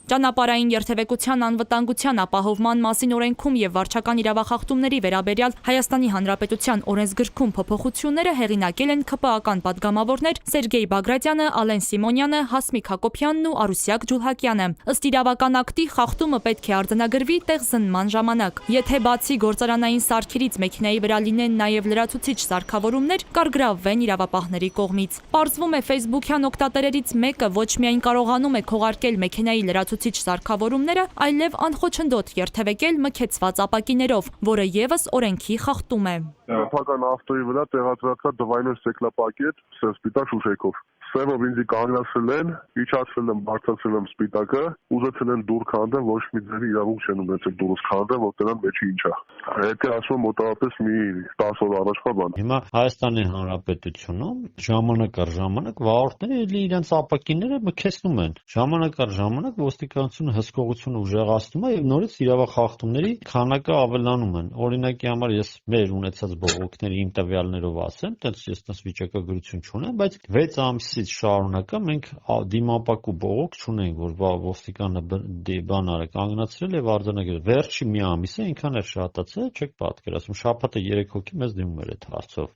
Ճանապարհային երթևեկության անվտանգության ապահովման մասին օրենքում եւ վարչական իրավախախտումների վերաբերյալ Հայաստանի Հանրապետության օրենսգրքում փոփոխությունները հեղինակել են ՔՊԱ-կան պատգամավորներ Սերգեյ Բագրատյանը, Ալեն Սիմոնյանը, Հասմիկ Հակոբյանն ու Արուսյակ Ջուլհակյանը։ Ըստ իրավական ակտի խախտումը պետք է արձանագրվի տեղզնման ժամանակ։ Եթե բացի գործարանային սարքերից մեքենայի վրա լինեն նաեւ լրացուցիչ սարքավորումներ, կարգրավվեն իրավապահների կողմից։ Պարզվում է Facebook-յան օգտատերերից մեկը ոչ միայն կարողանում է քողարկել մեքենայի լրացուցիչ սարքավորումները, այլև անխոչնդոտ երթևեկել մքեցված ապակիներով, որը եւս օրենքի խախտում է։ Սեփական ավտոյի վրա տեղադրած է դվայնոց ստեքլապակետ սպիտակ շուշեկով։ Սևով ինձ կանցրել են, իջացրել եմ, բարձրացրել եմ սպիտակը, ուզեցել են դուր քանդեմ, ոչ մի ձևի իրավունք չեն ունեցել դուրս քանդեմ, որ դրան մեջի ինչ է։ Եթե ասում մոտավորապես մի 10 օր առաջվա բան։ Հիմա Հայաստանի Հանրապետությունում ժամանակ առ ժամանակ վարորդները իրենց ապակիները մքեցնում են։ Ժամանակ առ ժամանակ ոստիկանությունը հսկողությունը ուժեղացնում է եւ նորից իրավախախտումների քանակը ավելանում են։ Օրինակի համար ես մեր ունեցած բողոքների իմ տվյալներով ասեմ, ես վիճակագրություն չունեմ, բայց 6 ամսից շարունակա մենք դիմապակու բողոք չունենք, որ ոստիկանը բան արա կանգնացրել եւ արձանագրել։ Վերջի մի ամիսը այնքան էր շատացել, չեք պատկերացնում, շաբաթը 3 հոգի մեզ դիմում էր այդ հարցով։